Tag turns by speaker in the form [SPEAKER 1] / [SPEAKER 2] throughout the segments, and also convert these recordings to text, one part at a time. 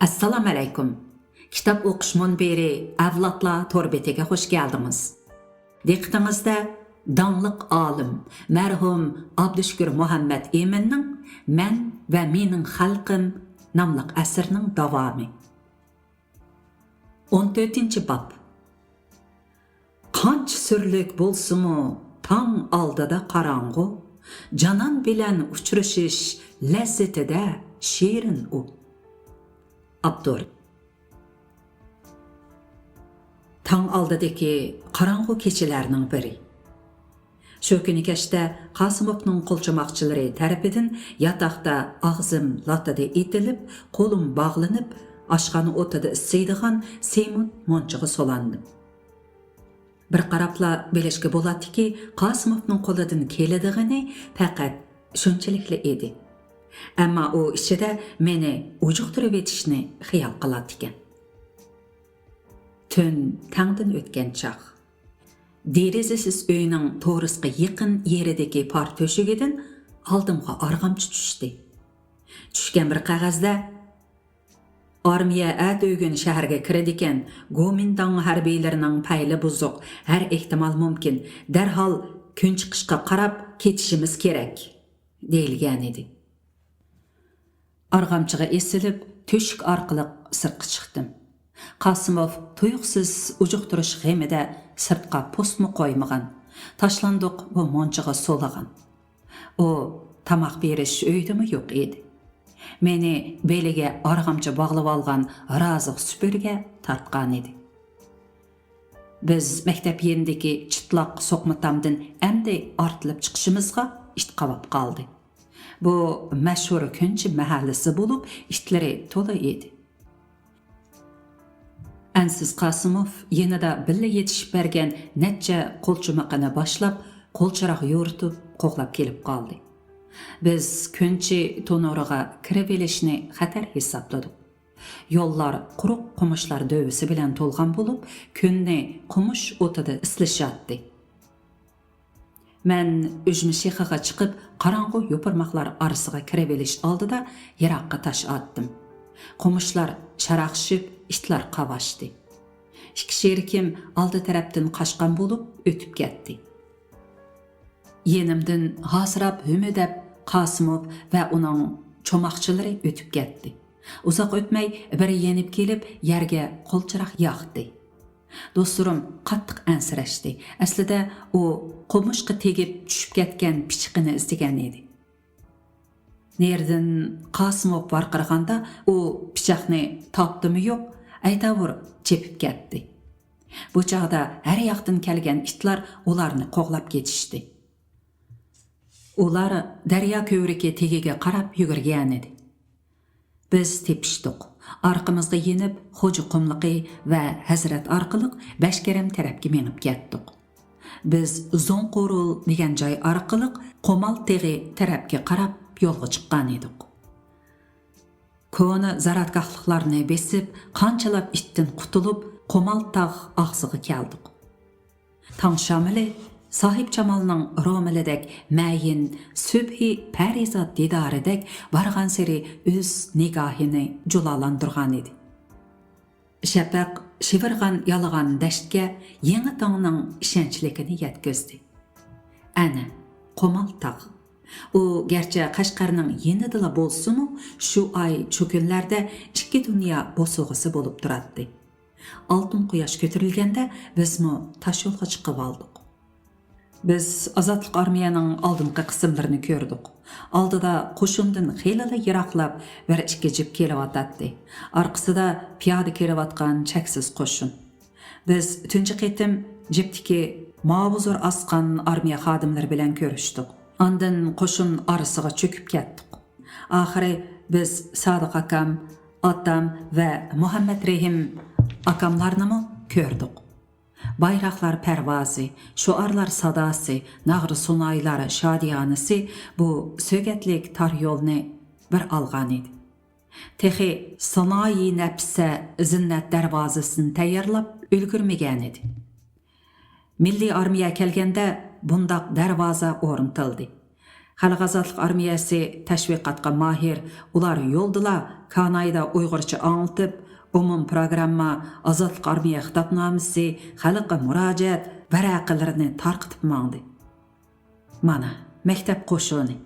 [SPEAKER 1] Assalamu alaykum. Kitap o'qish munbiri Avlodlar tor betiga xush keldingiz. Diqqatingizda dangliq olim marhum Abdushukur Muhammad Eminning "Men va mening xalqim" nomli asrining davomi. 14-bob. Qancha surlik bo'lsa-mu, tong oldida qarong'u, janon bilan uchrashish lazzatida shirin u. Abdur. Tong oldidagi qarong'u kechalarning biri. Shu kuni kechda Qosimovning qo'lchamoqchilari tarafidan yotoqda og'zim latada etilib, qo'lim bog'lanib, oshxona o'tida isiydigan semut monchiga solandim. Bir qarabla bilishga bo'ladiki, Qosimovning qo'lidan keladigini faqat shunchalikli edi. Ammo u ichida meni ujuqtirib etishni xiyol qiladi ekan. Tun tangdan o'tgan chaq. Derizasiz uyning to'risqa yaqin yeridagi par to'shigidan oldimga arg'amchi tushdi. Tushgan bir qog'ozda armiya atugin shaharga kiradigan Gomindang harbiylarining payli buzuq, har ehtimol mumkin, darhol kun chiqishga qarab ketishimiz kerak deyilgan edi. Arg'amchiga esilib, to'shik orqali sirtqa chiqdim. Qosimov tuyuqsiz ujuqtirish g'emida sirtqa postmi qo'ymagan. Tashlandiq bu monchiga so'lagan. U tamoq berish uydimi yo'q edi. Meni beliga arg'amchi bog'lab olgan roziq supurga tartgan edi. Biz maktab yerindagi chitloq so'qmatamdan endi ortilib chiqishimizga ish qavab qoldi. Bu mashhur Kunchi mahallasi bo'lib, ishtlari to'la edi. Ansiz Qosimov yanada billa yetishib bergan necha qo'lchumaqini boshlab, qo'lcharoq yo'ritib, qo'qlab kelib qoldi. Biz Kunchi to'noriga kirib elishni xatar hisobladik. Yo'llar quruq qumushlar dövisi bilan to'lgan bo'lib, kunni qumush o'tida islishatdi. Men Ujmishiqaga chiqib, qorong'u yo'pirmoqlar orasiga kirib elish oldida yiroqqa tosh otdim. Qumushlar charaqshib, itlar qavashdi. Ikki sherikim oldi tarafdan qochgan bo'lib o'tib ketdi. Yenimdan hasrab hümidab Qosimov va uning cho'moqchilari o'tib ketdi. Uzoq o'tmay biri yenib kelib, yerga qo'lchiroq yoqdi. Do'stlarim qattiq ansirashdi. Aslida u qumushqa tegib tushib ketgan pichiqini izlagan edi. Nerdan Qosimov varqirganda u pichoqni topdimi yo'q, aytavur chepib ketdi. Bu chog'da har yoqdan kelgan itlar ularni qo'g'lab ketishdi. Ular daryo ko'vrigi tegiga qarab yugurgan edi. Biz tepishdik. Arqimizga yenib, Xo'ja Qumliqi va Hazrat orqali Bashkaram tarafga menib ketdik. Biz Zonqo'rul degan joy orqali Qo'mal teg'i tarafga qarab yo'lga chiqqan edik. Ko'na zaratgohliklarni besib, qanchalab itdan qutulib, Qo'mal tog' og'ziga keldik. Tong shamili Sahib Jamalning ro'milidek mayin subhi parizat didoridek bargan seri o'z nigohini julalantirgan edi. Shafaq shivirgan yalg'an dashtga yangi tongning ishonchligini yetkazdi. Ana, Qo'mal tog'. U garchi Qashqarning yenidila bo'lsa-mu, shu oy cho'kunlarda ikki dunyo bosug'isi bo'lib turadi. Oltin quyosh ko'tarilganda bizmi tosh yo'lga chiqib oldik. Biz Azadlık armiyaning oldingi qismlarini ko'rdik. Oldida qo'shindan xeyli yiroqlab bir ikki jip kelyotdi. Orqasida piyoda kelayotgan cheksiz qo'shin. Biz tunji qitim jipdagi mavzur asqan armiya xodimlari bilan ko'rishdik. Ondan qo'shin orasiga cho'kib ketdik. Oxiri biz Sodiq akam, otam va Muhammad Rahim akamlarni ko'rdik. Bayraklar pervazi, şuarlar sadası, nağrı sunayları şadiyanısı bu sögetlik tar yolunu bir alğan idi. Texi sanayi nəfsə zinnet darvazasını tayyorlab ülgürmegen idi. Milli armiya kelgende bundaq darvaza o'rnatildi. Xalq Azadlıq Armiyası təşviqatqa mahir, ular yoldula Kanayda Uyğurca anıltıp, umum programma Azadlıq Armiya xitabnamisi, xalqqa müracaat varaqalarini tarqıtıp mağdı. Mana, məktəb qoşunu,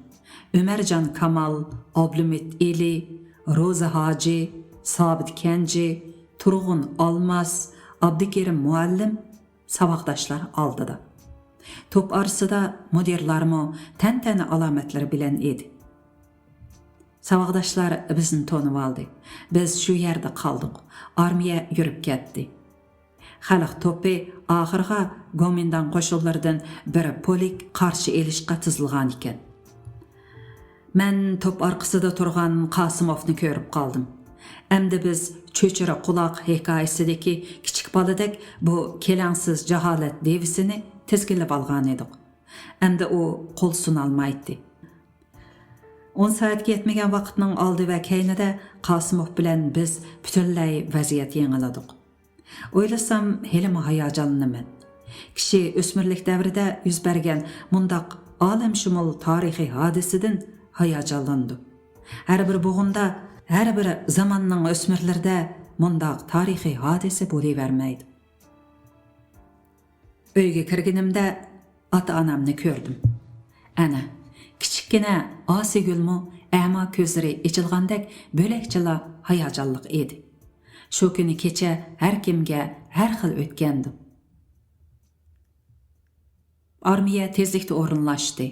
[SPEAKER 1] Ömercan Kamal, Abdülhamid Eli, Roza Hacı, Sabit Kenci, Turğun Almaz, Abdikerim Muallim savaqdaşlar aldıda. Top arasında müdirlarımı təntəni alametleri bilen edi. Savaqdaşlar bizni tonub aldı. Biz şu yerde kaldık. Armiya yürüp ketdi. Xalq topi ahırga Gomindan qoşullardan bir polik qarşı elişqa tızılğan iken. Mən top arqısında turğan Qasimovni körüp qaldım. Əmdi biz çöçürə qulaq hekayesideki kiçik baladek bu kelansiz jahalet devisini tezgilib alğan edik. Əmdi o qol sunalmaydı. 10 saatga yetmegen vaqtning oldi va keynida Qasimov bilan biz butunlay vaziyat yengiladiq. O'ylasam, helimi hayajonlanaman. Kishi o'smirlik davrida yuz bergan mundaq olamshumul tarixiy hodisadan hayajonlandi. Har bir bo'g'inda, har bir zamonning o'smirlarda mundaq tarixiy hodisa bo'lavermaydi. Uyga kirganimda ota-onamni ko'rdim. Ana kichikkina Osigulmu ama ko'zlari ichilgandek bo'lakchala hayajonliq edi. Shu kuni kecha har kimga har xil o'tgandi. Armiya tezlikda o'rinlashdi.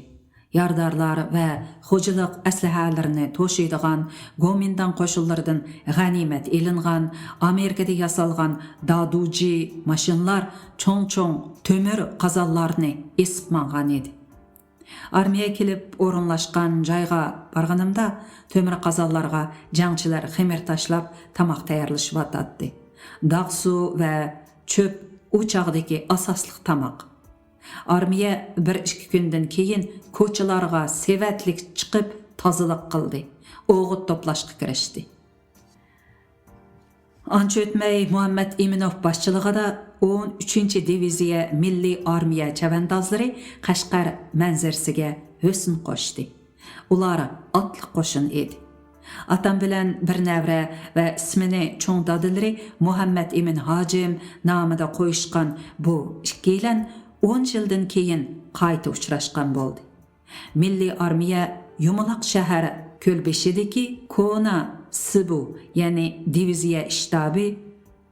[SPEAKER 1] Yardarlar va xo'jalik aslahalarini to'shiydigan Gomindan qo'shinlaridan g'animat elingan, Amerikada yasalgan daduji mashinlar cho'ng-cho'ng temir qazonlarni esib mangan edi. Armiya kelib o'rinlashgan joyga borganimda temir qazonlarga jangchilar xemir tashlab tamoq tayyorlashyotdi. Dog' suv va cho'p u chog'dagi asosli tamoq. Armiya 1-2 kundan keyin ko'chalarga sevatlik chiqib tozalik qildi. O'g'it to'plashga kirishdi. Ancha o'tmay Muhammad Iminov boshchiligida 13-diviziya Milliy Armiya chavandozlari Qashqar manzarasiga husn qo'shdi. Ular otliq qo'shin edi. Atam bilan bir navra va ismini cho'ng dadilari Muhammad Imin Hojim nomida qo'yishgan bu ikkilan 10 yildan keyin qayta uchrashgan bo'ldi. Milliy Armiya Yumaloq shahar Ko'lbeshidagi Kona Sibu, ya'ni diviziya shtabi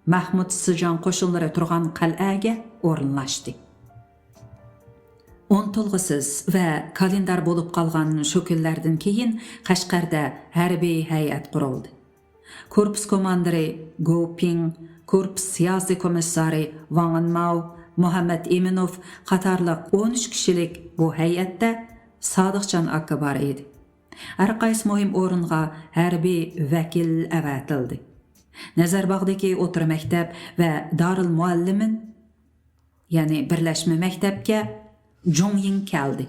[SPEAKER 1] Mahmud Sijon qo'shinlari turgan qal'aga o'rinlashdi. 10 to'lg'isiz va kalendar bo'lib qolgan shu kunlardan keyin Qashqarda harbiy hay'at qurildi. Korpus komandiri Goping, korpus siyosiy komissari Wang Mao, Muhammad Iminov qatorliq 13 kishilik bu hay'atda Sodiqjon aka bor edi. Har qaysi muhim o'ringa harbiy vakil avatildi. Nazarbog'dagi o'tir maktab va Darul Muallimin, ya'ni birlashma maktabga Jongying keldi.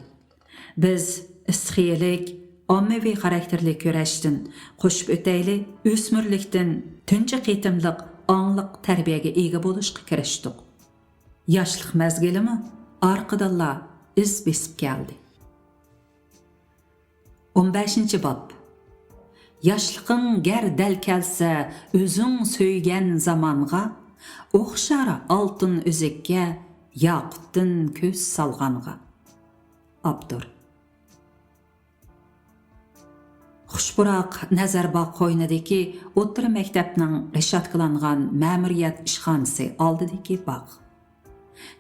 [SPEAKER 1] Biz isxiylik, ommaviy xarakterli kurashdan qo'shib o'tayli, o'smirlikdan tunji qitimliq ongliq tarbiyaga ega bo'lishga kirishdik. Yoshlik mazgilimi orqadalla iz besib keldi. 15 bob. Yoshliqing gar dal kelsa, o'zing so'ygan zamonga, o'xshar oltin uzukka, yoqutdan ko'z solg'anga. Abdur. Xushburoq Nazarbog' qo'ynidagi o'tir maktabning rishatqilangan ma'muriyat ishxonasi oldidagi bog'.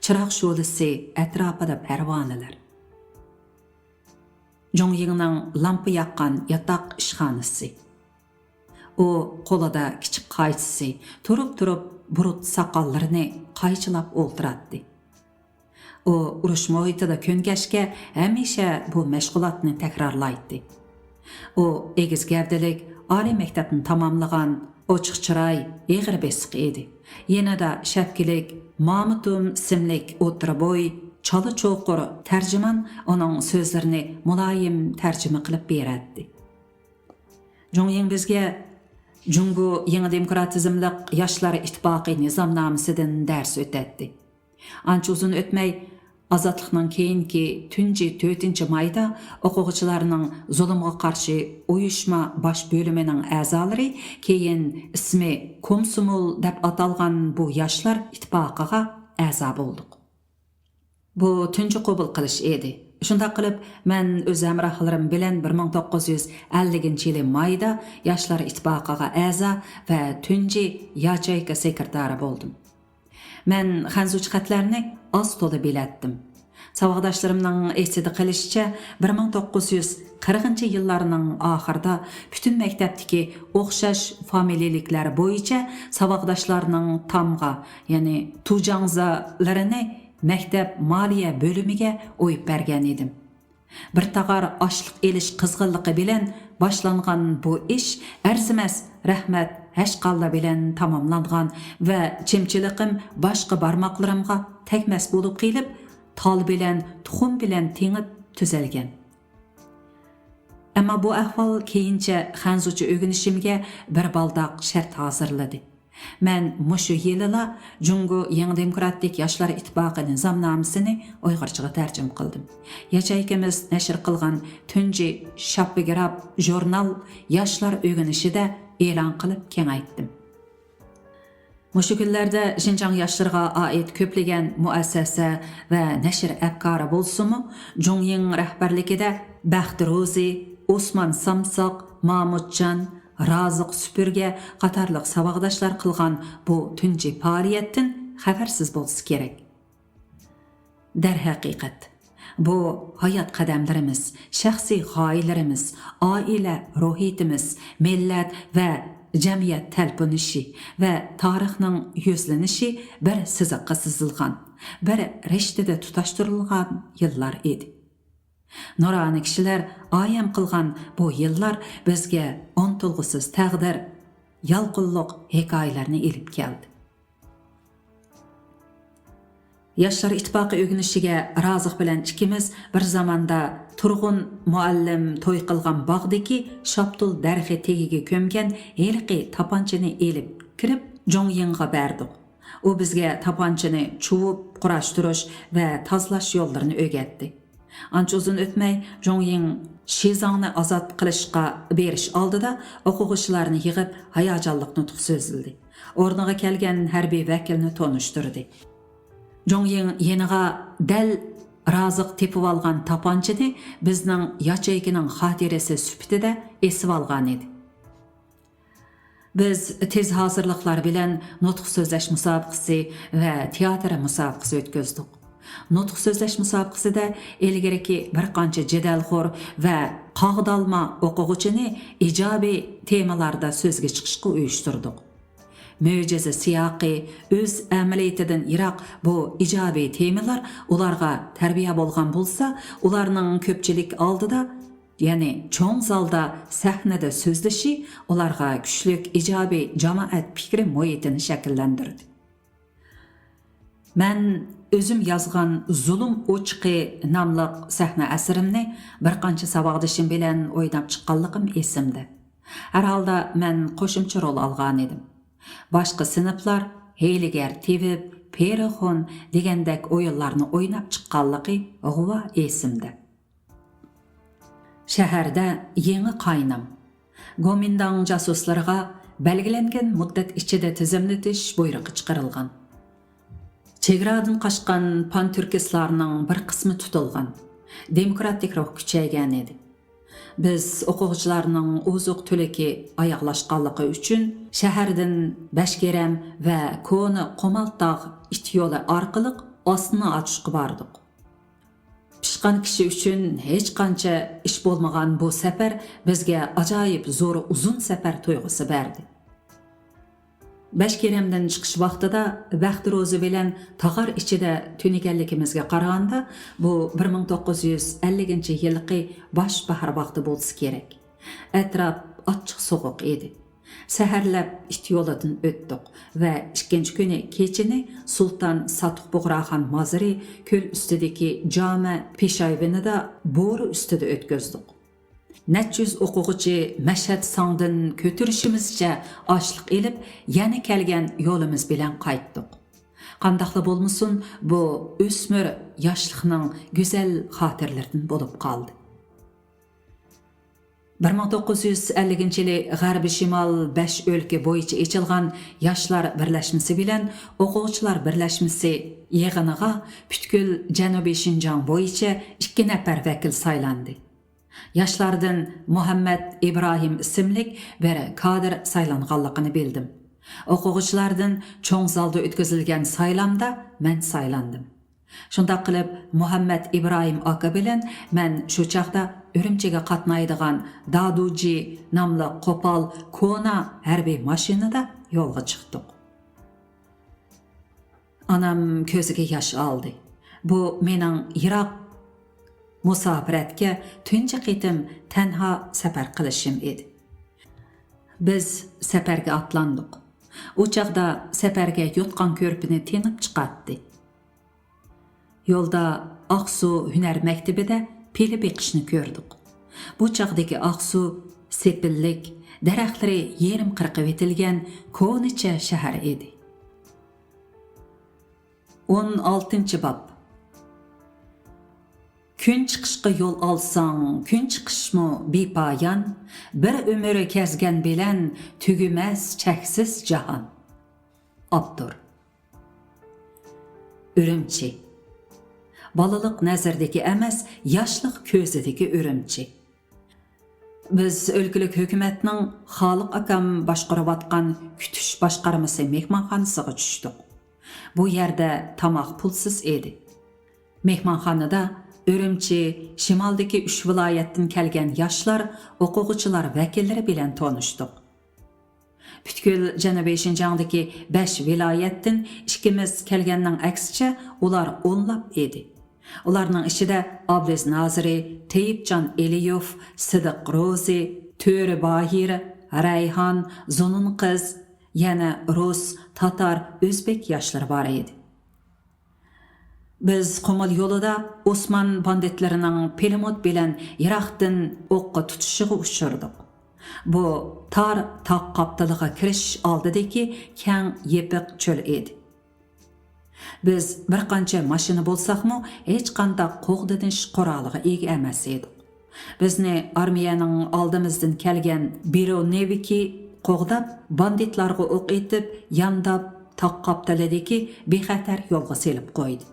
[SPEAKER 1] Chiroq sho'lisi atrofida parvonalar. Jongyingning lampa yaqqan yotoq ishxonasi. U qo'lida kichik qaychisi turib burut soqollarini qaychilab o'ltiratdi. U urush muhitida ko'ngashga hamisha bu mashg'ulotni takrorlaydi. U egiz gavdalik oliy maktabni tamomlagan ochiq chiroy, eg'ir besiq edi. Yanada shapkilik, Mamutum simlik o'tirbo'y, chala cho'qir tarjimon uning so'zlarini muloyim tarjima qilib beradi. Jongying bizga Jungo Yangi demokratizmlik yoshlar ittifoqi nizomnomasidan dars o'tadi. Ancha uzun o'tmay Azatlıqның keyinki tunji 4 mayda o'quvchilarning zulmga qarshi uyushma bosh bo'limining a'zolari keyin ismi Komsomol deb atalgan bu yoshlar ittifoqiga a'zo bo'ldik. Bu tunji qabul qilish edi. Shunda qilib, men o'z hamrohlarim bilan 1950-yil mayda yoshlar ittifoqiga a'zo va tunji yachayka sekretari bo'ldim. Men xanzuch xatlarni az to'la biletdim. Savaqdaşlarımның esidi qilishicha 1940-yillarning oxirida bütün maktabdagi o'xshash familiyaliklar bo'yicha savaqdaşlarning tamga, ya'ni tujangzalarini maktab moliya bo'limiga o'yib bergan edim. Bir taqar ochliq elish qizg'inligi bilan boshlangan bu ish arzimas rahmat hashqalla bilan tamomlangan va chimchiliqim boshqa barmoqlarimga tegmas bo'lib qilib, tal bilan, tuxum bilan tengib tuzalgan. Ammo bu ahvol keyincha xanzucha o'rganishimga bir baldaq shart hozirladi. Men mushu yilila Jungo Yangi Demokratik Yoshlar Ittifoqi nizomnomasini Uyg'urchaga tarjima qildim. Yachaykimiz nashr qilgan tunji Shapigirab jurnal yoshlar o'rganishida e'lon qilib kengaytdim. Mushu kunlarda Xinjiang yoshlarga oid ko'plagan muassasa va nashr afkori bo'lsa-mu, Jungying rahbarligida Baxtirozi, Osman Samsoq, Mahmudjon, Razıq Süpürge qatarlıq savaqdaşlar qılğan bu tunji faoliyatdan xabarsiz bo'lsa kerak. Darhaqiqat, bu hayot qadamlarimiz, shaxsiy g'oyalarimiz, oila ruhiyatimiz, millat va jamiyat talpinishi va tarixning yuzlanishi bir siziqqa sizilgan, bir rishtada tutashtirilgan yillar edi. Nurani kishilar ayam qilgan bu yillar bizga unutilg'usiz taqdir, yalqinliq hikoyalarni elib keldi. Yoshlar ittifoqi o'rganishiga Razıq bilan ikkimiz bir zamonda Turg'un muallim to'y qilgan bog'dagi Shaptul darxi tegiga ko'mgan heliqi tapanchani elib kirib Jongyingga berdik. U bizga tapanchani chuvib, qurashtirish va tozalash yo'llarini o'rgatdi. Ancha uzun o'tmay Jongying Shizangni ozod qilishga berish oldida o'quvchilarni yig'ib hayajonli nutq so'zildi. O'rniga kelgan harbiy vakilni tanishtirdi. Jongying yeniga dal Razıq tepib olgan tapanchani bizning yachaykining xotirasi sifatida esib olgan edi. Biz tez hozirliklar bilan nutq so'zlash musobaqasi va teatr musobaqasi o'tkazdik. Nutq so'zlash musobaqasida ilgariki bir qancha jadalxo'r va qog'dalma o'quvchini ijobiy temalarda so'zga chiqishga uyushtirdik. Mo'jiza siyaqi o'z amaliyatidan yiroq bu ijobiy temalar ularga tarbiya bo'lgan bo'lsa, ularning ko'pchilik oldida, ya'ni cho'ng zalda sahnada so'zlashi ularga kuchli ijobiy jamoat fikri muhitini shakllantirdi. Men o'zim yozgan Zulm o'chqi nomli sahna asrimni bir qancha saboqdishim bilan o'ynab chiqqanligim esimda. Har holda men qo'shimcha rol olgan edim. Boshqa sinflar heyligar tevib, perixon degandek o'yinlarni o'ynab chiqqanligi g'uva esimda. Shaharda yangi qaynam Gomindang jasuslarga belgilangan muddat ichida tizimlatish buyrug'i chiqarilgan. Chegaradan qochgan pan-turkistlarning bir qismi tutilgan. Demokratik ruh kuchaygan edi. Biz o'quvchilarning ozuq tuliki oyoqlashganligi uchun shahardan Bashkeram va Koni Qomaltog' it yo'li orqali ostini ochishga bordik. Pishqan kishi uchun hech qancha ish bo'lmagan bu safar bizga ajoyib zo'r uzun safar tuyg'usi berdi. Bashkeramdan chiqish vaqtida Baxtirozi bilan tag'ar ichida tuniganligimizga qaraganda bu 1950-yilgi bosh bahor vaqti bo'lsa kerak. Atrof ochiq sovuq edi. Saharlab it yo'lidan o'tdik va ikkinchi kuni kechini Sultan Satuq Bug'roxon Mazari ko'l ustidagi jami Peshoyvinida bo'ri ustida o'tkazdik. Neçüz o'quvchi Mashhad songdan ko'tirishimizcha ochliq elib, yana kelgan yo'limiz bilan qaytdik. Qandaqla bolmasun, bu ösmür yaşlıqның güzel xatirlərdən bolub qaldı. 1950-yili G'arbiy Shimol 5 o'lka bo'yicha echilgan Yoshlar birlashmasi bilan O'quvchilar birlashmasi yig'iniga butkul Janubiy Shinjong bo'yicha 2 nafar vakil saylandi. Yoshlardan Muhammad Ibrohim ismli bir kadr saylanganligini bildim. O'quvchilardan cho'ng zalda o'tkazilgan saylamda men saylandim. Shunda qilib Muhammad Ibrohim aka bilan men shu chaqda Ürümchiga qatnaydigan Daduji nomli qo'pol kona harbiy mashinada yo'lga chiqdik. Anam ko'ziga yosh oldi. Bu mening yiroq musofiratga tunji qitim tanha safar qilishim edi. Biz safarga atlandik. U chaqda safarga yotgan ko'rpini tenib chiqatdi. Yo'lda Aqsu hunar maktabida peli beqishni ko'rdik. Bu chaqdagi Aqsu sepillik, daraxtlari yerim qirqib etilgan ko'nicha shahar edi. 16-bob. Kun chiqishga yo'l olsang, kun chiqishmi bepoyon, bir umr kezgan bilan tugumas cheksiz jahon. Abdur. Ürümchi. Balaliq nazardagi emas, yoshlik ko'zidagi Ürümchi. Biz o'lkalik hukumatning Xoliq akam boshqarayotgan kutish boshqarmasi mehmonxonasiga tushdik. Bu yerda tamoq pulsiz edi. Mehmonxonada Ürümchi, shimoldagi 3 viloyatdan kelgan yoshlar, o'quvchilar vakillari bilan tanishdik. Butkul Janubiy Shinjongdagi 5 viloyatdan ikkimiz kelganning aksicha ular o'nlab edi. Ularning ichida Abdez Naziri, Teyipjon Eliyov, Sidiq Rozi, To'ri Bahir, Rayhon, Zonun qiz, yana Rus, Tatar, O'zbek yoshlari bor edi. Biz Qo'mol yo'lida Osman banditlarining pelemot bilan Iroqdan o'qqa tutishiga uchirdik. Bu tar taqqaptiliga kirish oldidagi keng yepiq cho'l edi. Biz bir qancha mashina bo'lsaqmi, hech qanday qo'g'dinish quroliga ega emas edik. Bizni armiyaning oldimizdan kelgan Biro Neviki qo'g'dab, banditlarga o'q etib, yandab taqqaptilidagi bexatar yo'lga selib qo'ydi.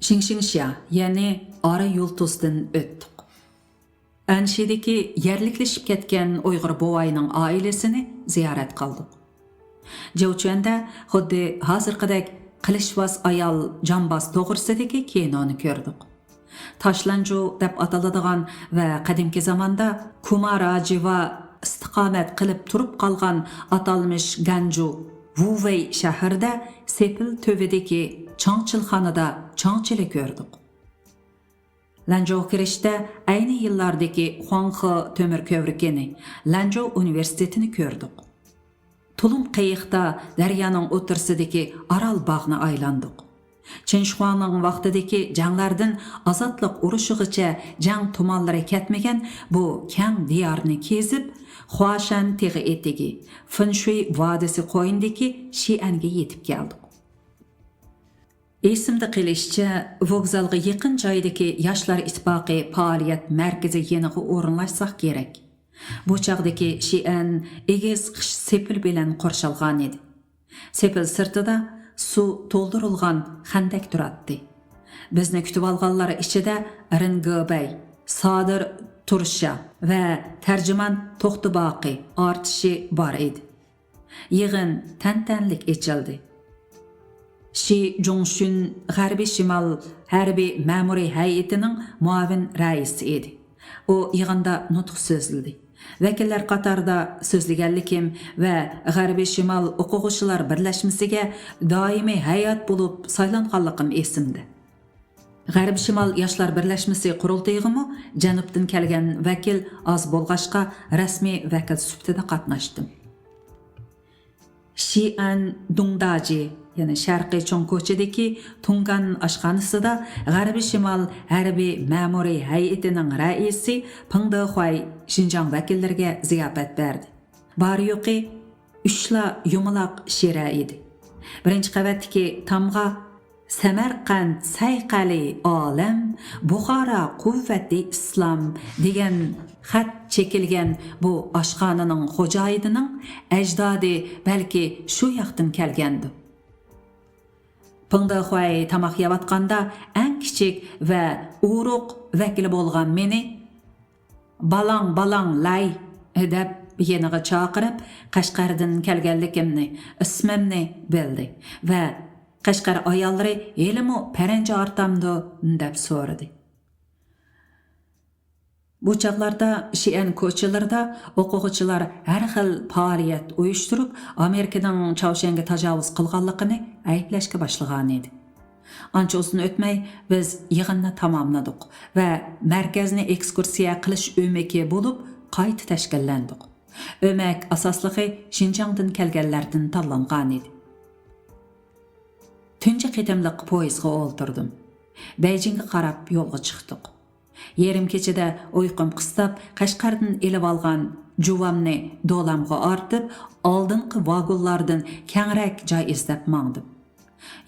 [SPEAKER 1] Shingshingsha, ya'ni Ara Yulduzdan o'tdik. Anshidagi yerliklashib ketgan Uyg'ur bovayning oilasini ziyorat qildik. Javchanda xuddi hozirgidek qilishvas ayol jambaz to'g'risidagi kinoni ko'rdik. Tashlanju deb ataladigan va qadimki zamonda Kumarajiva istiqomat qilib turib qolgan atalmish Ganju Vuvey shahrida Sepil tövedagi changchilxonada changchilik ko'rdik. Lanzhou kirishda ayni yillardagi Huanghe temir ko'vrigini, Lanzhou universitetini ko'rdik. Tulum qiyiqda daryoning o'tirsidagi Aral bog'ni aylandik. Chinshhuangning vaqtidagi janglardan ozodlik urushigacha jang tumanlari ketmagan bu keng diyorni kezib, Huashan teg'i etigi, Finshui vodisi qo'yindagi Xi'anga yetib keldik. Esimda qilishicha, vokzalga yaqin joydagi Yoshlar ittifoqi faoliyat markazi yeniga o'rinlashsaq kerak. Bu chaqdagi Xi'an egiz qish sepil bilan qo'rshalgan edi. Sepil sirtida suv to'ldirilgan xandak turadi. Bizni kutib olganlar ichida Ringobay, Sodir Tursha va tarjimon To'xtibaqi ortishi bor edi. Yig'in tantanlik echildi. Shi Jongshun G'arbiy Shimol harbiy ma'muriy hay'atining muavin raisi edi. U yig'inda nutq so'zladi. Vakillar qatorida so'zlaganlikim va G'arbiy Shimol o'quvchilar birlashmasiga doimiy hay'at bo'lib saylanganligim esimda. G'arbiy Shimol yoshlar birlashmasi qurultayig'imi janubdan kelgan vakil oz bo'lg'ashqa rasmiy vakil sifatida qatnashdim. Xi'an Dungdaji, ya'ni Sharqiy Cho'ngko'chadagi Tungan oshxonasida G'arbiy Shimol harbiy ma'muriy hay'atining raisi Pingdehuay Shinjong vakillariga ziyofat berdi. Bari yo'qi 3 yumaloq shira edi. Birinchi qavatdagi tamg'a Samarqand sayqali olam, Buxara quvvati islom degan xat çekilgan bu oshxonaning xo'jayinining ajdodi balki shu yoqdan kelgandi. Pingdaxuay tamoq yeyotganda eng kichik va uruq vakili bo'lgan meni balang lay deb yeniga chaqirib Qashqardan kelganligimni, ismimni bildi va Qashqar ayollari elimi paranji ortamdi deb so'radi. Bu chaqlarda Şian ko'chalarida o'quvchilar har xil faoliyat uyushtirib, Amerikaning Chaushanga tajovuz qilganligini ayblashga boshlagan edi. Ancha uzun o'tmay biz yig'inni tamomladik va markazni ekskursiya qilish o'maki bo'lib qayta tashkillandik. O'mak asosligi Xinjiangdan kelganlardan tanlangan edi. Tunji qitimliq poyezdga o'ltirdim. Beijingga qarab yo'lga chiqdik. Yerim kechada uyqum qistab, Qashqardan elib olgan juvamni dolamga ortib, oldingi vagonlardan kengroq joy izlab mangdim.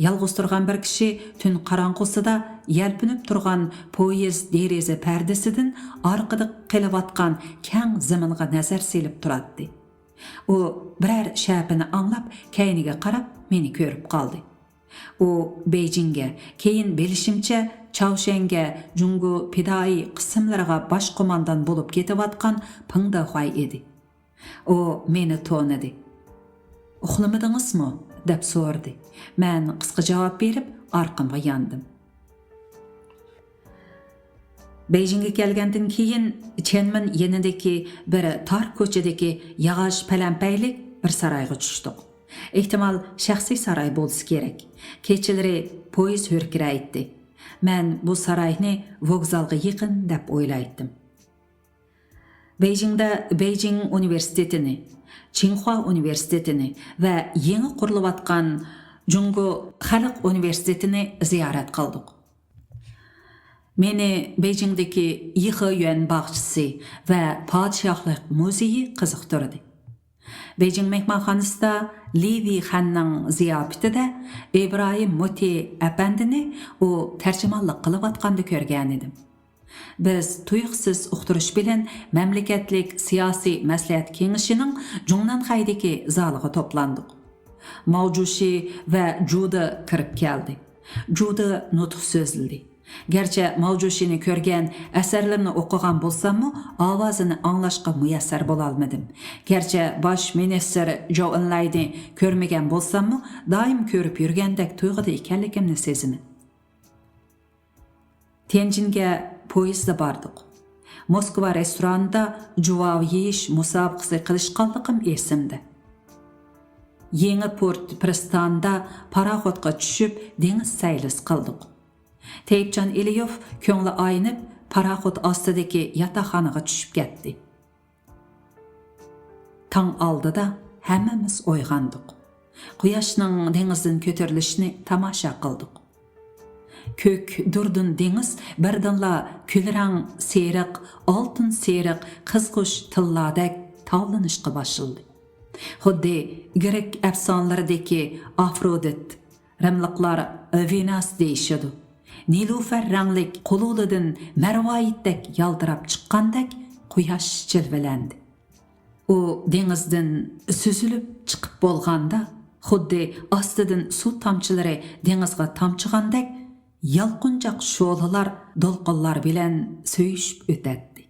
[SPEAKER 1] Yalg'iz turgan bir kishi tun qorong'usida yalpinib turgan poyezd deraza pardasidan orqada qilayotgan keng zaminga nazar selib turadi. U biror shapini anglab, kayniga qarab meni ko'rib qoldi. U Beijingga, keyin bilishimcha Chaushanga Jungu pidai qismlariga bosh qo'mondan bo'lib ketayotgan Pingdaxuay edi. U meni to'nidi. "Uxlamadingizmi?" deb so'radi. Men qisqa javob berib, orqamga yandim. Beijingga kelgandan keyin Chenmin yenidagi bir tor ko'chadagi yog'och palampaylik bir saroyga tushdik. Ehtimal shaxsiy saroy bo'lsa kerak. Kechalari poyezd hurkiraydi. Men bu saroyni vokzalga yaqin deb o'ylaydim. Beijingda Beijing universitetini, Tsinghua universitetini va yangi qurilayotgan Jungu xalq universitetini ziyorat qildik. Meni Beijingdagi Yixiyuan bog'chisi va podshohlik muzeyi qiziqtirdi. Beijing mehmonxonasida Livi Xanning ziyofatida İbrahim Muti apandini u tarjimonlik qilayotganda ko'rgan edim. Biz tuyuqsiz uqtirish bilan mamlakatlik siyosiy maslahat kengashining Jungnanxaydagi zaliga to'plandik. Mavjushi va Juda kirib keldi. Juda nutq so'zladi. Gerçi Mavjushini ko'rgan, asarlarini o'qigan bo'lsam-mu, ovozini anglashga muyassar bo'la olmadim. Gerçi bosh ministr Zhou Enlai'ni ko'rmagan bo'lsam-mu, doim ko'rib yurgandek tuyg'uda ekanligimni sezaman. Tianjinga poyezdda bordik. Moskva restoranida juvov yeyish musobaqasi qilishganligim esimda. Yangi port pristonda paraxodga tushib, dengiz saylis qildik. Teyipcan Eliyov ko'ngli aynib, paraxod ostidagi yotoqxonaga tushib ketdi. Tong oldida hammamiz uyg'ondik. Quyoshning dengizdan ko'tarilishini tomosha qildik. Ko'k durdun dengiz birdanla kulrang seriq, oltin seriq, qizg'ish tilladek tavlanishga boshladi. Xuddi Grek afsonalaridagi Afrodit, Ramliqlar Venus deyishadi. Nilufar ranglik qo'lulidan marvoyitdek yaltirab chiqqandek quyosh jilvalandi. U dengizdan süzülüp chiqib bo'lganda, xuddi ostidan suv tomchilari dengizga tomchigandek yalqinchoq sho'lalar do'lqinlar bilan so'yishib o'tadi.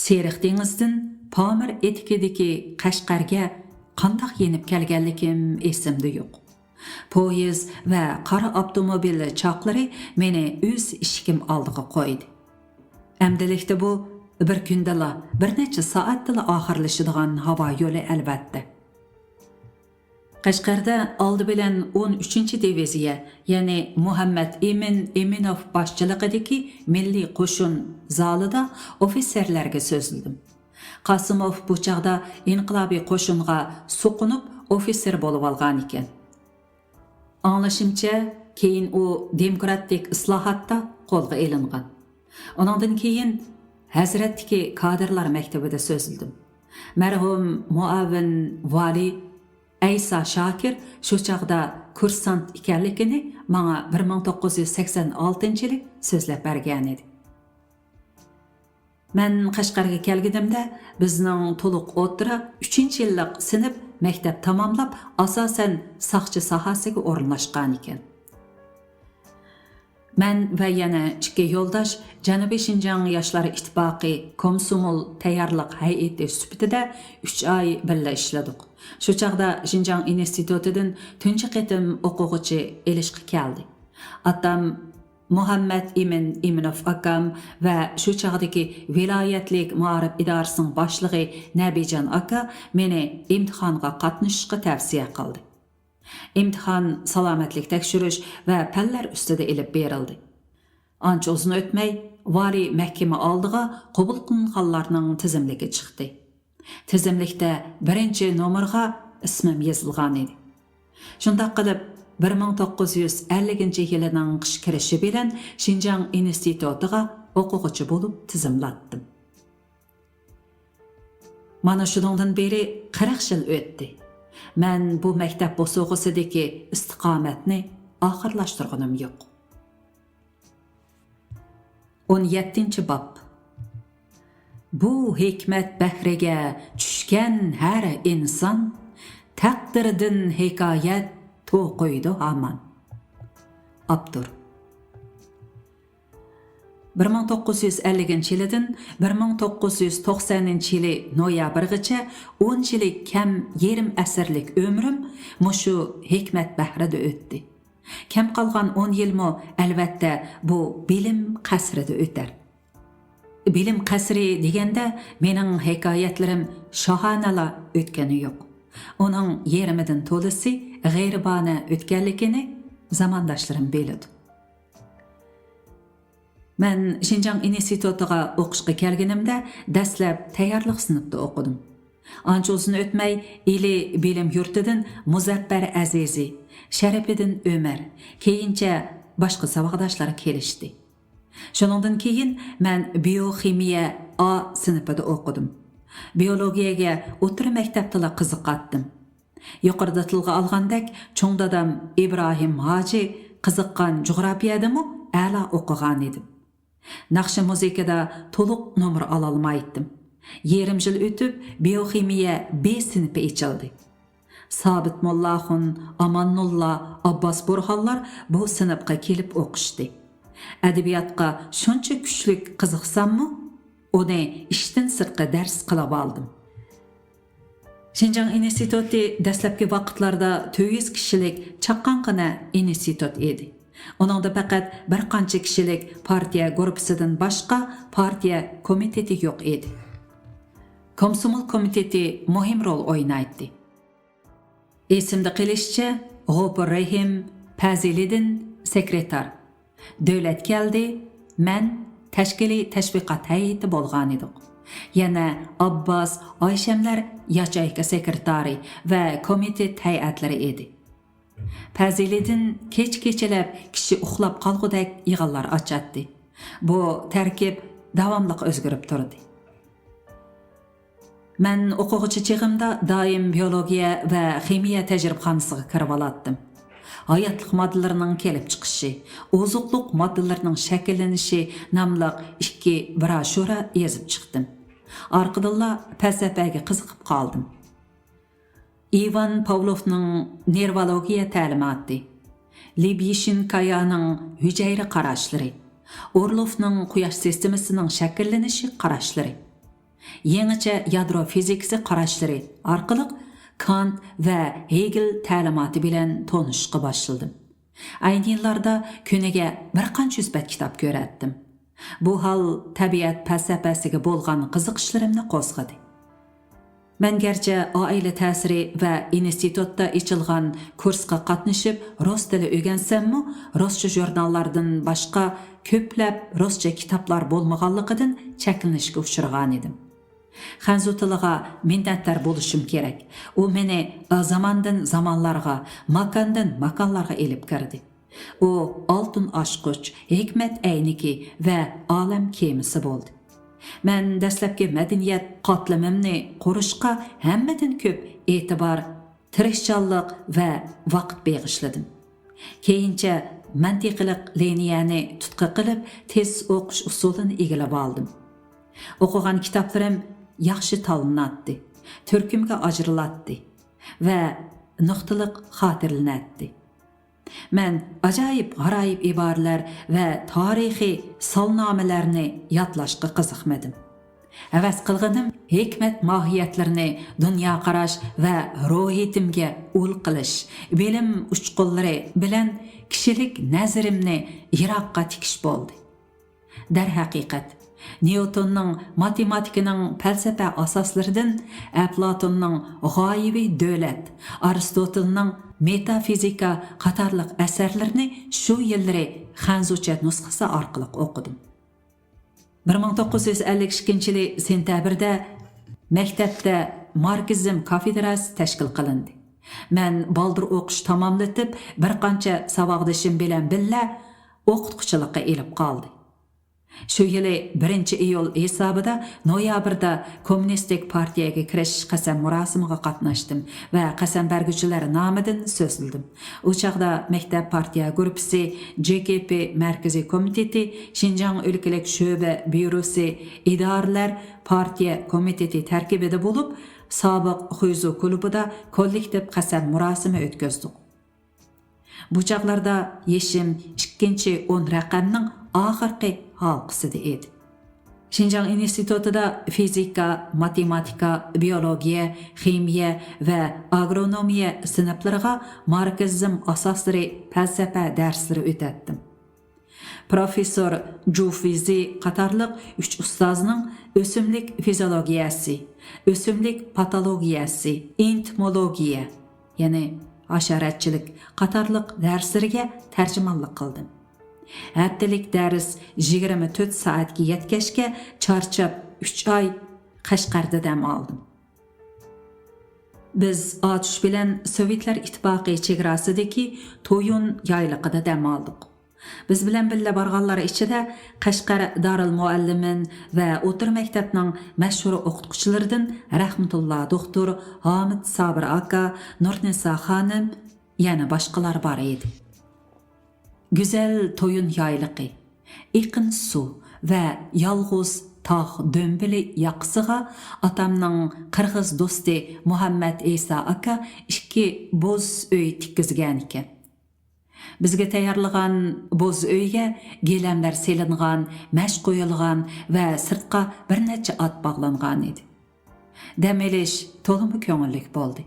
[SPEAKER 1] Seriq dengizdan Pamir etikidagi Qashqarga qandoq yenib kelganligim esimda yo'q. Poyezd va qora avtomobil chaqlari meni o'z eshigim oldiga qo'ydi. Amdilikda bu bir kundala, bir necha soatdala oxirlashadigan havo yo'li albatta. Qashqarda oldi bilan 13-diviziya, ya'ni Muhammad Emin Eminov boshchiligidagi milliy qo'shin zalida ofitserlarga so'zildim. Qasimov bu chaqda inqilobiy qo'shinga so'qinib ofitser bo'lib olgan ekan. Anlaşımcha, keyin u demokratik islohotda qo'lga elingan. Ondan keyin Hazratdagi kadrlar maktabida so'zildim. Marhum muavin vali Aysa Shakir şu çağda kursant ekanligini manga 1986-yili so'zlab bergan edi. Men Qashqarga kelganimda bizning to'liq o'rta 3-yillik sinf maktab tamomlab asosan saqchi sohasiga o'rinlashgan ekan. Men va yana ikki yo'ldosh Janubiy Shinjang Yoshlar Ittifoqi Komsomol tayyorlik hay'ati sifatida 3 oy birga ishladik. Shu chaqda Shinjang institutidan tunji qitim o'quvchi elishga keldi. Atam Muhammad Iminov akam va shu chaqdagi viloyatlik muarif idorasining boshlig'i Nabijon aka meni imtihonga qatnashishga tavsiya qildi. İmtihan, salomatlik tekshirish va fanlar ustida ilib berildi. Ancha uzun o'tmay, vali mahkama oldiga qabul qilinganlarning tizimligi chiqdi. Tizimlikda birinchi nomerga ismim yozilgan edi. Shunday qilib 1950-yilining qish kirishi bilan Shinjang institutiga o'quvchi bo'lib tizimlatdim. Mana shundan beri 40 yil o'tdi. Men bu maktab bo'sog'isidagi istiqomatni oxirlashtirganim yo'q. 17-bob. Bu hikmat bahriga tushgan har inson taqdirdan hikoyat to'qiydi hamon. Abdur. 1950-yildan 1990-yili noyabrgacha 10 yillik kam yarim asrlik ömrüm mushu hikmat bahrida o'tdi. Kam qolgan 10 yilmi albatta bu bilim qasrida o'tar. Bilim qasri deganda mening hikoyatlarim shohanala o'tgani yo'q. Uning yerimidan to'lisi g'ayribona o'tganligini zamondoshlarim biladi. Men Shinjang institutiga o'qishga kelganimda dastlab tayyorlik sinfida o'qidim. Ancha uzun o'tmay ili bilim yurtidan Muzaffar Azizi, Sharafiddin Ömer, keyincha boshqa saboqdoshlar kelishdi. Shuningdan keyin men bioximiya A sinfida o'qidim. Biologiyaga o'rta maktabda qiziqatdim. Yuqorida tilga olgandek, cho'ng dadam Ibrohim Hoji qiziqqan jug'rafiyadimi a'lo o'qigan edim. Naqshi muzikada to'liq nomer ola olmaydim. Yerim yil o'tib bioximiya B sinfi ochildi. Sabit Mollaxun, Amannulla, Abbas Burxonlar bu sinfga kelib o'qishdi. Adabiyotga shuncha kuchli qiziqsammi, uni ishdan sirtqa dars qilib oldim. Shinjang instituti dastlabki vaqtlarda 400 kishilik chaqqonqina institut edi. Onunda faqat bir qancha kishilik partiya guruhidan boshqa partiya komiteti yo'q edi. Komsomol komiteti muhim rol o'ynaydi. Esimda qilishcha, G'ofur Rahim Faziliddin sekretar. Davlat keldi, men tashkiliy tashviqot hay'ati bo'lgan edim. Yana Abbas, Oyshamlar yachayka sekretari va komitet hay'atlari edi. Faziliddin kech-kechalab kishi uxlab qolgudek yig'inlar ochadi. Bu tarkib davomli o'zgarib turdi. Men o'quvchi chig'imda doim biologiya va ximiya tajribaxonasiga kirib olatdim. Hayotlik moddalarining kelib chiqishi, ozuqliq moddalarining shakllanishi nomli 2 broshura yozib chiqdim. Orqadilla falsafaga qiziqib qoldim. Ivan Pavlovning nervologiya ta'limoti, Libyshenkoyaning hujayra qarashlari, Orlovning quyosh sistemasining shakllanishi qarashlari, yangicha yadro fizikasi qarashlari orqali Kant va Hegel ta'limoti bilan tanishishga boshladim. Ayni yillarda kuniga bir qancha yuzbat kitob ko'ratdim. Bu hol tabiat falsafasiga bo'lgan qiziqishlarimni qo'zg'adi. Men garchi oila ta'siri va institutda ochilgan kursga qatnashib rus tili o'rgansammi, ruscha jurnallardan boshqa ko'plab ruscha kitoblar bo'lmaganligidan cheklanishga uchragan edim. Xanzu tiliga minnatdor bo'lishim kerak. U meni zamondan zamonlarga, makondan makonlarga elib kirdi. U oltin oshquch, hikmat ayniki va olam kemisi bo'ldi. Men dastlabki madaniyat qatlamimni qurishga hammadan ko'p e'tibor tirishchanlik va vaqt beg'ishladim. Keyincha mantiqliq liniyani tutqa qilib, tez o'qish usulini egallab oldim. O'qigan kitoblarim yaxshi tanlanadi, turkumga ajrilatdi va nuqtaliq xotirlanadi. Men ajoyib g'aroyib iboralar va tarixiy salnomalarni yodlashga qiziqmadim. Havas qilganim hikmat mohiyatlarini dunyo qarash va ruhiyatimga ul qilish, bilim uchqunlari bilan kishilik nazarimni yiroqqa tikish bo'ldi. Darhaqiqat, Newtonning matematikaning falsafa asoslaridan Aflatunning g'oyibiy davlat, Aristotelning metafizika qatorliq asarlarini shu yillari xanzucha nusxasi orqali o'qidim. 1952 sentabrda maktabda Marksizm kafedrasi tashkil qilindi. Men baldır o'qish tamomlatib, bir qancha saboqdoshim bilan billa o'qituvchilikka elib qoldi. Shu yili 1-iyul hisobida noyabrda Kommunistik partiyaga kirish qasam murosimiga qatnashdim va qasam berguvchilar nomidan so'zladim. U chaqda maktab partiya guruhi, JKP markaziy komiteti, Xinjiang o'lkalik shu'ba byurosi, idoralar partiya komiteti tarkibida bo'lib, sobiq Xuizu klubida kollektiv qasam murosimi o'tkazdik. Bu chaqlarda yeshim 2-10 raqamning oxirgi halqasida edi. Xinjiang institutida fizika, matematika, biologiya, ximiya va agronomiya sinflariga Marksizm asoslari falsafa darslari o'tatdim. Professor Jufizi qatorliq 3 ustozning o'simlik fiziologiyasi, o'simlik patologiyasi, entomologiya, ya'ni hasharatchilik qatorliq darslariga tarjimonlik qildim. Haftalik dars 24 soatga yetkashga charchab 3 oy Qashqarda dam oldim. Biz otish bilan Sovetlar ittifoqi chegarasidagi To'yun yayliqida dam oldik. Biz bilan billa borganlar ichida Qashqar Darul Muallimin va o'tir maktabning mashhur o'qituvchilaridan Rahmatulloh doktor Hamid Sabir aka, Nurnisa xonim, yana boshqalar bor edi. Güzel To'yun yayliqi, iqin suv va yolg'iz tog' do'mbili yoqsiga atamning qirg'iz do'sti Muhammad Isa aka 2 bo'z uy tikkizgan ekan. Bizga tayyorlagan bo'z uyga gilamlar selingan, mash qo'yilgan va sirtqa bir necha at bog'langan edi. Dam olish to'liq ko'ngillik bo'ldi.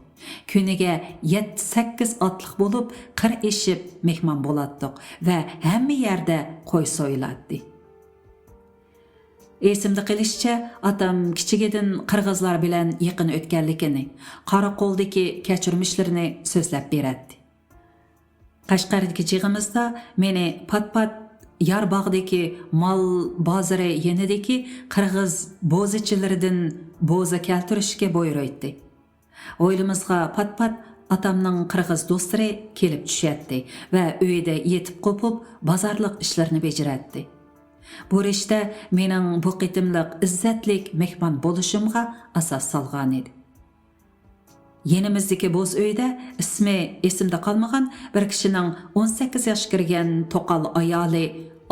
[SPEAKER 1] Kuniga 7-8 atliq bo'lib, qir eshib mehmon bo'latdik va hamma yerda qo'y so'yiladi. Esimda qilishicha, atam kichigidan qirg'izlar bilan yaqin o'tganligini, Qoraqo'ldagi kechirmishlarini so'zlab beradi. Qashqardagi chig'imizda meni pat-pat Yarbog'dagi mol bozori yanidagi qirg'iz bo'zichilaridan bo'za keltirishga buyurdi. O'ylimizga pat-pat atamning qirg'iz do'stlari kelib tushadi va uyda yetib qopib bozorliq ishlarni bajaradi. Bu rishta mening bu qitimliq izzatlik mehmon bo'lishimga asos solgan edi. Yenimizdagi bo'z uyda ismi esimda qolmagan bir kishining 18 yoshga kirgan to'qal ayoli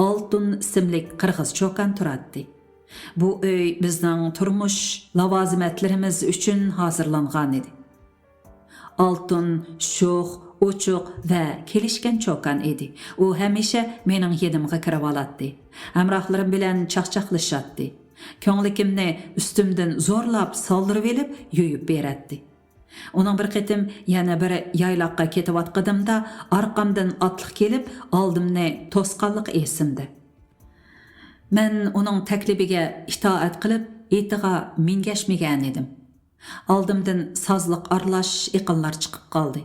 [SPEAKER 1] Oltun ismli qirg'iz cho'kan turadi. Bu uy bizning turmush lavozimatlarimiz uchun hozirlangan edi. Oltun sho'x, ochiq va kelishgan cho'kan edi. U hamisha mening yedimga kirib oladi. Hamrohlarim bilan chaqchaqlashadi. Ko'nglimni ustimdan zo'rlab soldirib olib, yuyib beradi. Onun bir qitim yana bir yayloqqa ketayotganimda orqamdan otliq kelib, oldimni to'sqanlik esimdi. Men uning taklifiga itoat qilib, etiga mingashmagan edim. Oldimdan sozliq aralash iqinlar chiqib qoldi.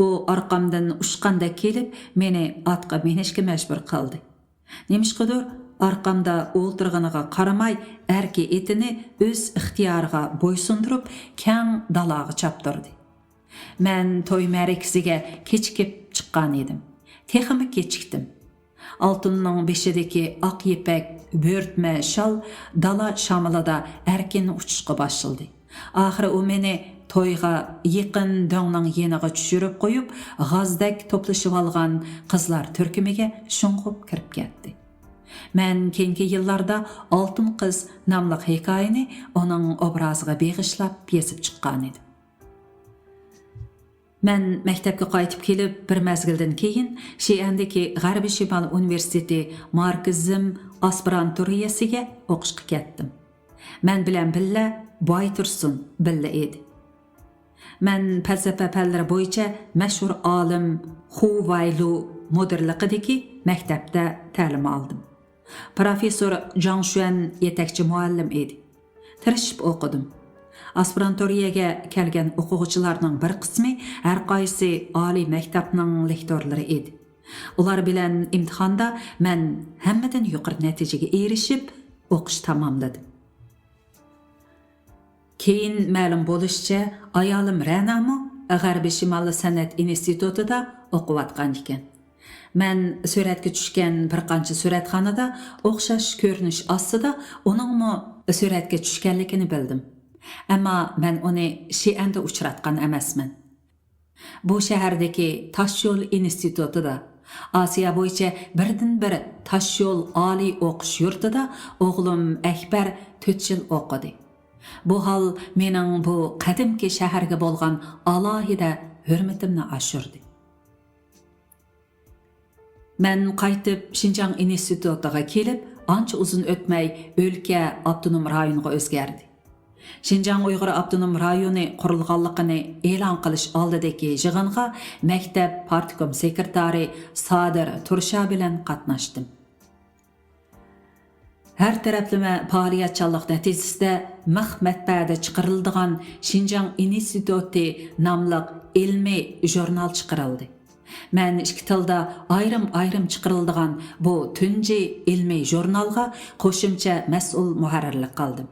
[SPEAKER 1] U orqamdan ushqanda kelib, meni otga minishga majbur qildi. Nemishqidir arqamda o'ltirganiga qaramay, erki etini o'z ixtiyoriga bo'ysundirib, kang dalaga chaptirdi. Men to'y ma'rakasiga kechikib chiqqan edim. Texmi kechikdim. Oltunning beshidagi oq yepak bo'rtma shal dala shamilida erkin uchishga boshladi. Oxiri u meni toyga yaqin do'ngning yeniga tushirib qo'yib, g'azdek to'plashib olgan qizlar turkumiga shunqib kirib ketdi. Men keyingi yillarda Oltin qiz nomli hikoyani uning obraziga beg'ishlab yozib chiqqan edim. Men maktabga qaytib kelib, bir mezgildan keyin Xi'andagi G'arbiy Shimol universiteti markazim aspiranturiyasiga o'qishga ketdim. Men bilan billa Boytursun billa edi. Men falsafa fanlari bo'yicha mashhur olim Hu Wailu mudirligidagi maktabda ta'lim oldim. Professor Zhang Xuan yetakchi muallim edi. Tirishib o'qidim. Aspiranturiyaga kelgan o'quvchilarning bir qismi har qaysi oliy maktabning lektorlari edi. Ular bilan imtihonda men hammadan yuqori natijaga erishib o'qish tamomladim. Keyin ma'lum bo'lishicha, ayolim Ra'namo G'arbiy Shimol san'at institutida o'qiyotgan ekan. Men suratga tushgan bir qancha suratxonada o'xshash ko'rinish ostida uningmi suratga tushganligini bildim. Ammo men uni Xi'anda uchratgan emasman. Bu shahardagi Toshyo'l institutida, Osiyo bo'yicha birdan-bir Toshyo'l oliy o'qish yurtida o'g'lim Akbar 4 yil o'qidi. Bu hol mening bu qadimki shaharga bo'lgan alohida hurmatimni oshirdi. Men qaytib Xinjiang institutiga kelib, ancha uzun o'tmay o'lka avtonom rayoniga o'zgardi. Xinjiang Uyg'ur avtonom rayoni qurilganligini e'lon qilish oldidagi yig'inga maktab partkom sekretari Sadir Tursha bilan qatnashdim. Her taraflama faoliyatçılık neticesinde matbaada chiqariladigan Xinjiang instituti nomli ilmiy jurnal chiqarildi. Men ikki tilda ayrim chiqariladigan bu tunji ilmiy jurnalga qo'shimcha mas'ul muharrirlik qildim.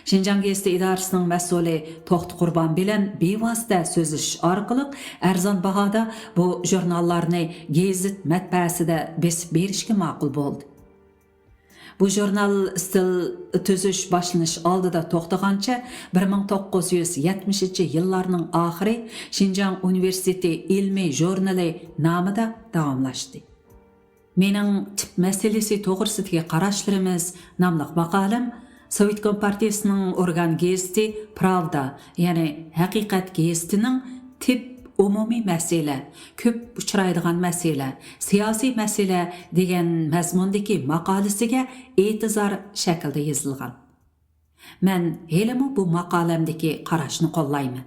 [SPEAKER 1] Xinjiang gazeti idorasining mas'uli To'xti Qurban bilan bevosita so'zlashish orqali arzon bahoda bu jurnallarni gazet matbaasida besib berishga ma'qul bo'ldi. Bu jurnal stil tüzüş başlanış oldida to'xtagancha 1970-yillarning oxiri Xinjiang Universiteti ilmiy jurnali nomida davomlashdi. Mening tip masalasi to'g'risidagi qarashlarimiz nomli maqolam Sovet Kompartiyasining organ gazeti Pravda, ya'ni Haqiqat gazetining tip umumiy masala, ko'p uchraydigan masala, siyosiy masala degan mazmundagi maqolasiga e'tizor shaklda yozilgan. Men helimu bu maqolamdagi qarashni qo'llayman.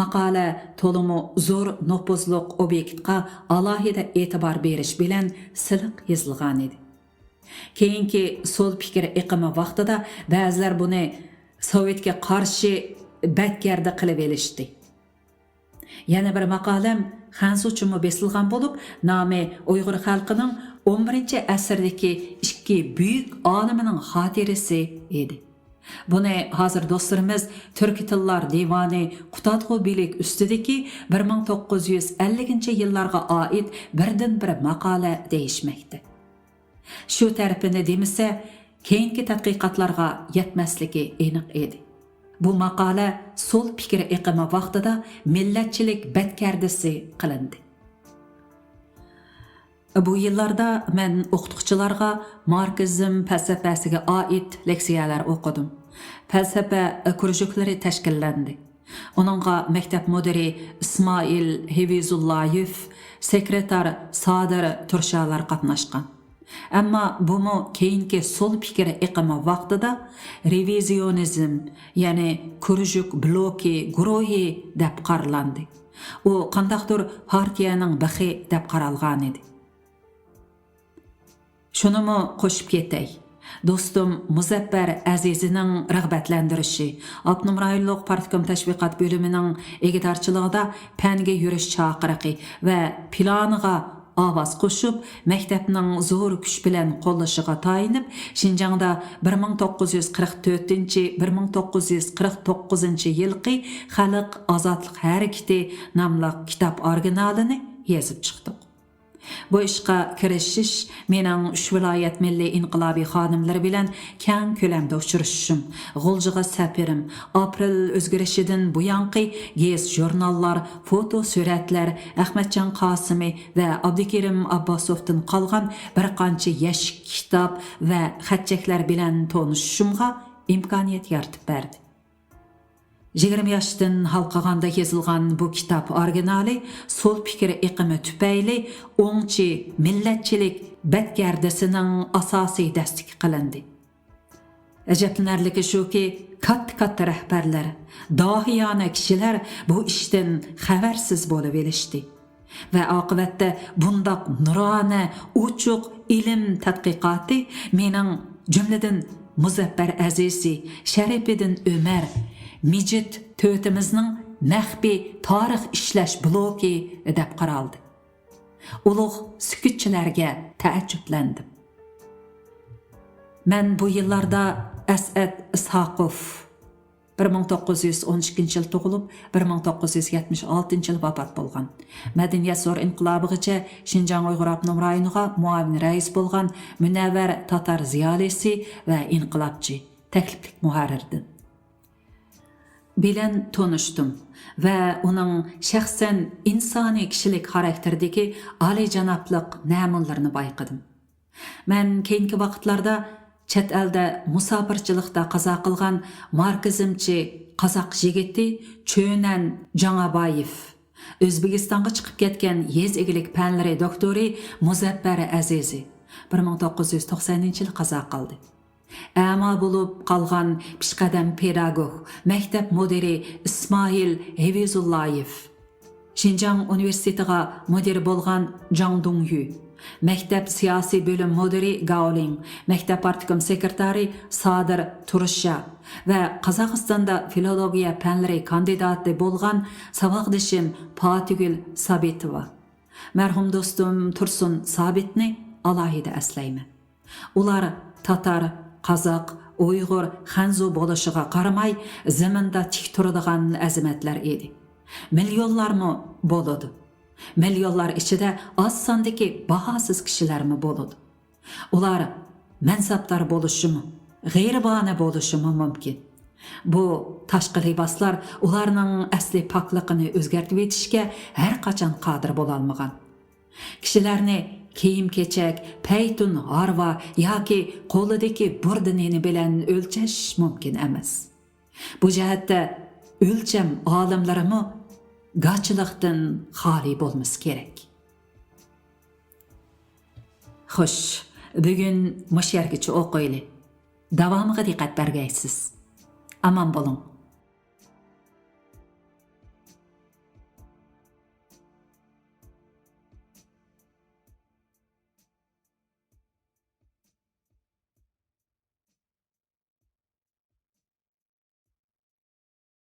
[SPEAKER 1] Maqola to'limu zo'r nopozliq obyektga alohida e'tibor berish bilan siliq yozilgan edi. Keyingi sol fikr iqimi vaqtida ba'zilar buni Sovetga qarshi badgarda qilib elishdi. Yana bir maqolam Xanzuchimi besilgan bo'lib, nomi Uyg'ur xalqining 11-asrdagi ikki buyuk olimining xotirasi edi. Buni hozir do'stlarimiz Turk tillar divani Qutatg'u bilik ustidagi 1950-yillarga oid birdan-bir maqola deyishmoqda. Shu tarafini demasa, keyingi tadqiqotlarga yetmasligi aniq edi. Bu maqola sol fikr iqimi vaqtida millatchilik badkardisi qilindi. Bu yillarda men o'qituvchilarga markazim falsafasiga oid leksiyalar o'qidim. Falsafa kurjuklari tashkillandi. Onunğa maktab mudiri İsmail Hevizullayev, sekretar Sadir Turshalar qatnashgan. Ammo bumu keyingi sol fikri iqimi vaqtida revizionizm, ya'ni kurjuk bloki guruhi deb qaralandi. U qandaqdir partiyaning bixi deb qaralgan edi. Şunumu qo'shib ketay. Do'stim Muzaffar Azizining rag'batlantirishi, Abnum rayonlik partkom tashviqot bo'limining egitarchiligida panga yurish chaqiriqi va planiga ovoz qo'shib, maktabning zo'r kuch bilan qo'llashiga tayinib, Xinjiangda 1944-1949 yilqi Xalq ozodlik harakati nomli kitob originalini yozib chiqdik. Bu işqa kirishish mening 3 viloyat milliy inqilobiy xodimlari bilan keng ko'lamda uchrashishim, G'uljiga safirim, aprel o'zgarishidan buyanqi gez jurnallar, foto suratlar, Ahmadjon Qosimi va Abdukerim Abbosovdan qolgan bir qancha yashik kitob va xatchaklar bilan tanishishimga imkoniyat yaratib berdi. 20 yaşdan halqaganda yazılgan bu kitap originali sol fikri iqimi tüpeyli o'ngchi millatchilik batgardisining asosiy dastik qilindi. Ajablanarligi shuki, katta rahbarlar, dohiyona kishilar bu ishdan xabarsiz bo'lib elishdi. Va oqibatda bundaq nurona, uchuq ilm tadqiqoti mening jumladan Muzaffar Azizi, Sharifiddin Ömer, Mijit tötimizning maxfiy tarix ishlash bloki deb qaraldi. Ulug' sukutchilarga taajjublandim. Men bu yillarda As'ad Ishaqov 1912 yil tug'ilib, 1976 yil vafot bo'lgan. Madaniyat zo'r inqilobigacha Shinjang Uyg'ur avtonom rayoniga muavin rais bo'lgan Munavvar Tatar ziyolisi va inqilobchi, takliflik muharrirdi. Bilen tanıştım ve onun şahsen insani kişilik xarakterideki alijanaplık namunlarını bayqadım. Men keyinki vaqtlarda chet elde musafirchilikda qaza qilgan markizmchi Qazaq jigiti Cho'nan Jangabayev, O'zbekistonga chiqib ketgan yez egilik fanlari doktori Muzaffar Azizi 1990-yil qaza qildi. Ama bulup qalğan pishqadam pedagog, maktab mudiri İsmail Hevizullayev, Şinjan Universitetiga mudir bo'lgan Jang Dongyu, maktab siyosiy bo'lim mudiri Gaoling, maktab partikom sekretari Sadir Turusha va Qozog'istonda filologiya fanlari kandidati bo'lgan saboqdishim Fatugul Sabitova. Marhum do'stim Tursun Sabitni alohida aslayman. Ular Tatar, Qazaq, Uyg'ur, Xanzu bo'lishiga qaramay, zaminda tik turadigan azimatlar edi. Milyonlarmi bo'ladi. Milyonlar ichida oz sondagi bahosiz kishilarmi bo'ladi. Ular mansabdor bo'lishimi, g'ayribona bo'lishimi mumkin. Bu tashqi liboslar ularning asli pokligini o'zgartib etishga har qachon qodir bo'la olmagan. Kishilarni kiyim-kechak, paytun harva yoki qo'lidagi burdinini bilan o'lchash mumkin emas. Bu jihatda o'lcham olimlarimi g'achilikdan xoli bo'lmasi kerak. Xo'sh, bugun mushargacha o'qiyli. Davomiga diqqat bergaysiz. Aman bo'lin.